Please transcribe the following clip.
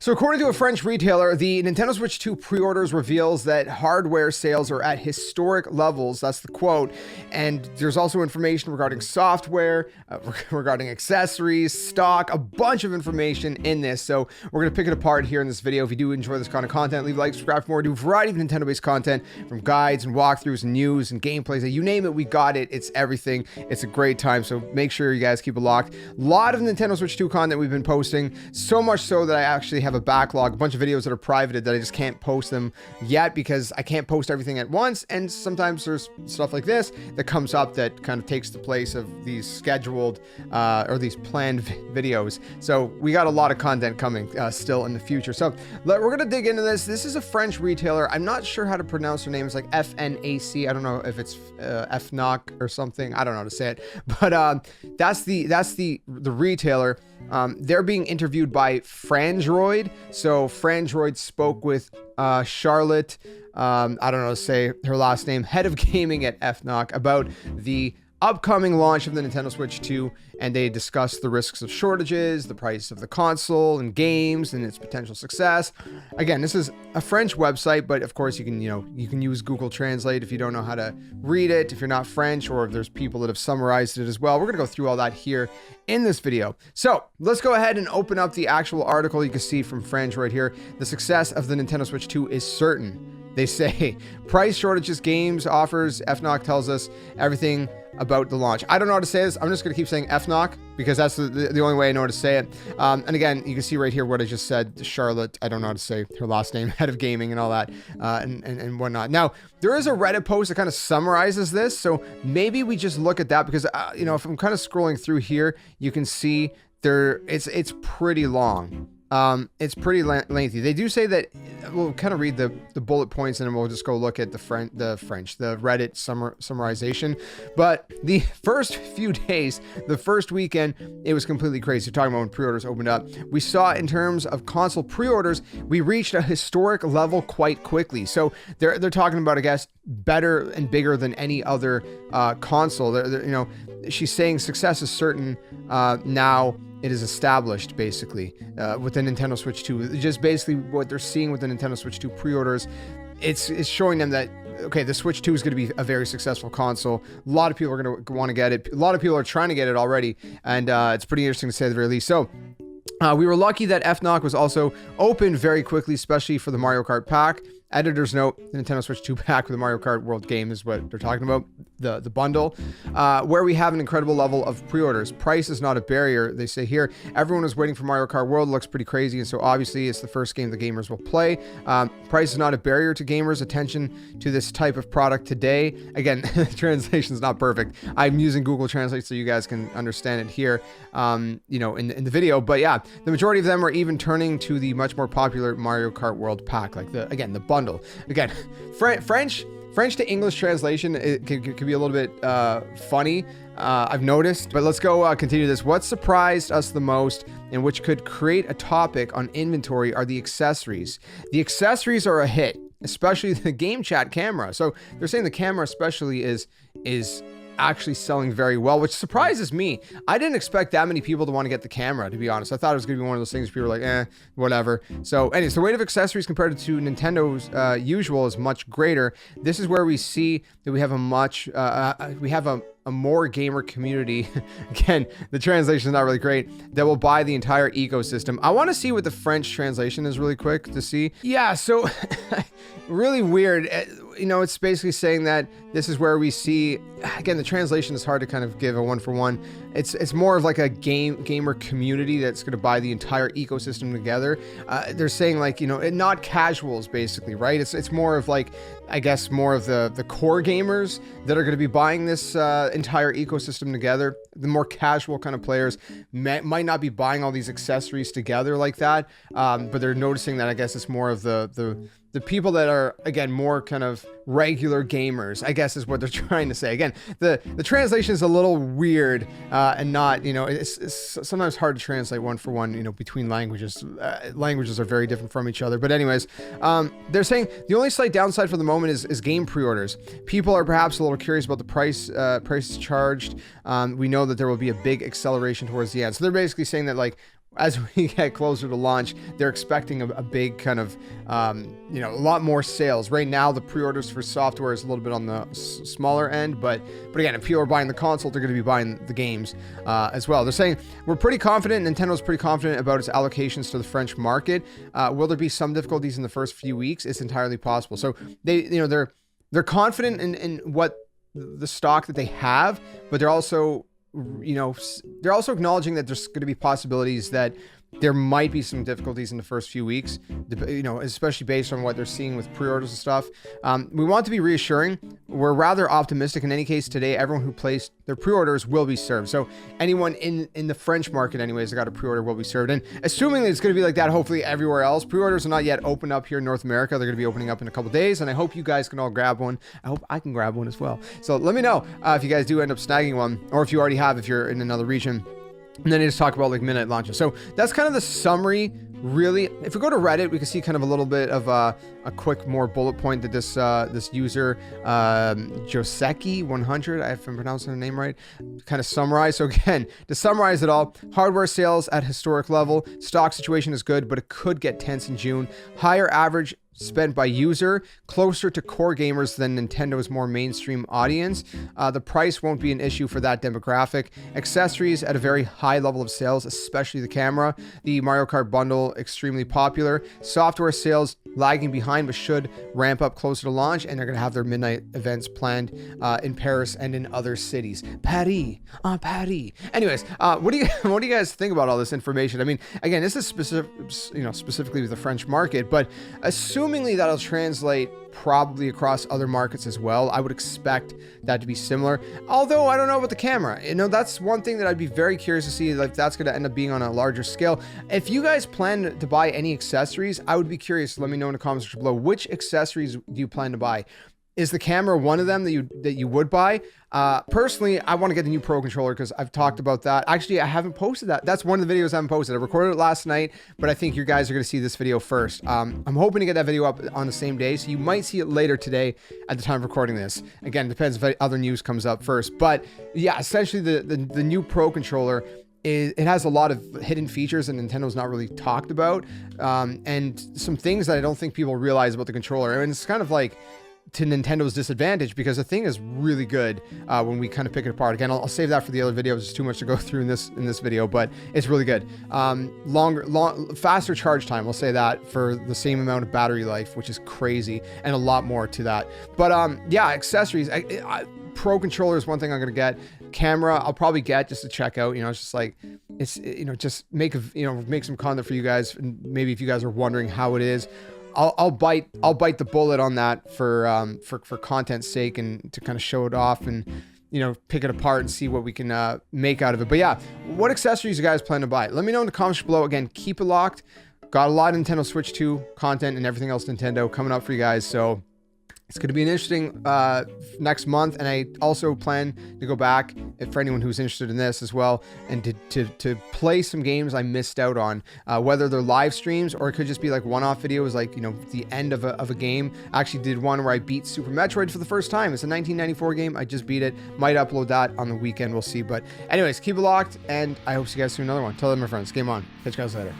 So according to a French retailer, the Nintendo Switch 2 pre-orders reveals that hardware sales are at historic levels. That's the quote. And there's also information regarding software, regarding accessories, stock, a bunch of information in this. So we're going to pick it apart here in this video. If you do enjoy this kind of content, leave a like, subscribe for more. Do a variety of Nintendo-based content from guides and walkthroughs and news and gameplays. You name it, we got it. It's everything. It's a great time. So make sure you guys keep it locked. A lot of Nintendo Switch 2 content we've been posting. So much so that I actually have a backlog, a bunch of videos that are privated that I just can't post them yet because I can't post everything at once. And sometimes there's stuff like this that comes up that kind of takes the place of these scheduled or these planned videos. So we got a lot of content coming still in the future. So we're going to dig into this. This is a French retailer. I'm not sure how to pronounce their name. It's like FNAC. I don't know if it's FNOC or something. I don't know how to say it, but that's the retailer. They're being interviewed by Frandroid. So Frandroid spoke with Charlotte, I don't know how to say her last name, head of gaming at FNOC, about the upcoming launch of the Nintendo Switch 2, and they discussed the risks of shortages, the price of the console and games, and its potential success. Again, this is a French website, but of course you can use Google Translate if you don't know how to read it, if you're not French, or if there's people that have summarized it as well. We're gonna go through all that here in this video. So let's go ahead and open up the actual article. You can see from French right here, the success of the Nintendo Switch 2 is certain. They say price shortages, games, offers. FNOC tells us everything about the launch. I don't know how to say this. I'm just going to keep saying FNOC because that's the only way I know how to say it. And again, you can see right here what I just said. Charlotte, I don't know how to say her last name, head of gaming and all that, and whatnot. Now, there is a Reddit post that kind of summarizes this. So maybe we just look at that because, if I'm kind of scrolling through here, you can see it's pretty long. It's pretty lengthy. They do say that we'll kind of read the bullet points and then we'll just go look at the Reddit summarization. But the first few days, the first weekend, it was completely crazy. We're talking about when pre-orders opened up. We saw in terms of console pre-orders, we reached a historic level quite quickly. So they're talking about, I guess, better and bigger than any other console. She's saying success is certain now. It is established basically with the Nintendo Switch 2. Just basically what they're seeing with the Nintendo Switch 2 pre-orders, it's showing them that, okay, the Switch 2 is going to be a very successful console. A lot of people are going to want to get it. A lot of people are trying to get it already, and it's pretty interesting to say at the very least. So we were lucky that FNOC was also open very quickly, especially for the Mario Kart pack. Editor's note, the Nintendo Switch 2 pack with the Mario Kart World game is what they're talking about, the bundle, where we have an incredible level of pre-orders. Price is not a barrier, they say here. Everyone is waiting for Mario Kart World. It looks pretty crazy, and so obviously it's the first game the gamers will play. Price is not a barrier to gamers' attention to this type of product today. Again, translation is not perfect. I'm using Google Translate so you guys can understand it here, in the video. But yeah, the majority of them are even turning to the much more popular Mario Kart World pack, like the bundle. Again, French to English translation, it can be a little bit funny, I've noticed. But let's go continue this. What surprised us the most, and which could create a topic on inventory, are the accessories. The accessories are a hit, especially the game chat camera. So they're saying the camera especially is actually selling very well, which surprises me. I didn't expect that many people to want to get the camera, to be honest. I thought it was going to be one of those things people were like, whatever. So anyways, the weight of accessories compared to Nintendo's usual is much greater. This is where we see that we have a more gamer community. Again, the translation is not really great, that will buy the entire ecosystem. I want to see what the French translation is really quick to see. Yeah, so really weird. It's basically saying that this is where we see, again, the translation is hard to kind of give a one-for-one. It's more of like a gamer community that's going to buy the entire ecosystem together. They're saying like, not casuals basically, right? It's more of like, I guess, more of the core gamers that are going to be buying this entire ecosystem together. The more casual kind of players might not be buying all these accessories together like that, but they're noticing that, I guess, it's more of the people that are, again, more kind of regular gamers, I guess is what they're trying to say. Again, the translation is a little weird and not, it's sometimes hard to translate one for one, between languages. Languages are very different from each other. But anyways, they're saying the only slight downside for the moment is game pre-orders. People are perhaps a little curious about the price charged. We know that there will be a big acceleration towards the end. So they're basically saying that, like, as we get closer to launch, they're expecting a big kind of, you know, a lot more sales. Right now, the pre-orders for software is a little bit on the smaller end, but again, if people are buying the console, they're going to be buying the games as well. They're saying, we're pretty confident, Nintendo's pretty confident about its allocations to the French market. Will there be some difficulties in the first few weeks? It's entirely possible. So they're confident in what the stock that they have, but they're also, you know, they're also acknowledging that there's going to be possibilities that there might be some difficulties in the first few weeks, you know, especially based on what they're seeing with pre-orders and stuff. We want to be reassuring. We're rather optimistic. In any case, today, everyone who placed their pre-orders will be served. So anyone in the French market anyways that got a pre-order will be served. And assuming that it's going to be like that, hopefully everywhere else, pre-orders are not yet open up here in North America. They're going to be opening up in a couple days, and I hope you guys can all grab one. I hope I can grab one as well. So let me know if you guys do end up snagging one, or if you already have, if you're in another region. And then you just talk about like midnight launches. So that's kind of the summary, really. If we go to Reddit, we can see kind of a little bit of a quick more bullet point that this user, Joseki100, if I'm pronouncing her name right, kind of summarized. So again, to summarize it all, hardware sales at historic level, stock situation is good, but it could get tense in June. Higher average spent by user, closer to core gamers than Nintendo's more mainstream audience. The price won't be an issue for that demographic. Accessories at a very high level of sales, especially the camera. The Mario Kart bundle, extremely popular. Software sales lagging behind, but should ramp up closer to launch, and they're going to have their midnight events planned in Paris and in other cities. Paris. Anyways, what do you guys think about all this information? I mean, again, this is specifically with the French market, but assumingly that'll translate probably across other markets as well. I would expect that to be similar. Although I don't know about the camera. You know, that's one thing that I'd be very curious to see if that's going to end up being on a larger scale. If you guys plan to buy any accessories, I would be curious. Let me know in the comments below. Which accessories do you plan to buy? Is the camera one of them that you would buy? Personally, I want to get the new Pro controller because I've talked about that. Actually, I haven't posted that. That's one of the videos I haven't posted. I recorded it last night, but I think you guys are going to see this video first. I'm hoping to get that video up on the same day, so you might see it later today at the time of recording this. Again, depends if other news comes up first. But yeah, essentially the new Pro controller, it has a lot of hidden features that Nintendo's not really talked about, and some things that I don't think people realize about the controller. I mean, it's kind of like to Nintendo's disadvantage because the thing is really good when we kind of pick it apart. Again, I'll save that for the other videos. It's too much to go through in this video, but it's really good. Faster charge time, I'll say that, for the same amount of battery life, which is crazy, and a lot more to that. But yeah, accessories. Pro controller is one thing I'm gonna get. Camera, I'll probably get just to check out. You know, it's just like, it's, you know, just make some content for you guys. And maybe if you guys are wondering how it is, I'll bite the bullet on that for content's sake, and to kind of show it off and, you know, pick it apart and see what we can make out of it. But yeah, what accessories you guys plan to buy? Let me know in the comments below. Again, keep it locked. Got a lot of Nintendo Switch 2 content and everything else Nintendo coming up for you guys. So it's going to be an interesting next month, and I also plan to go back, for anyone who's interested in this as well, and to play some games I missed out on, whether they're live streams or it could just be like one-off videos, like, you know, the end of a game. I actually did one where I beat Super Metroid for the first time. It's a 1994 game. I just beat it. Might upload that on the weekend. We'll see. But anyways, keep it locked, and I hope to see you guys soon another one. Tell them, my friends. Game on. Catch you guys later.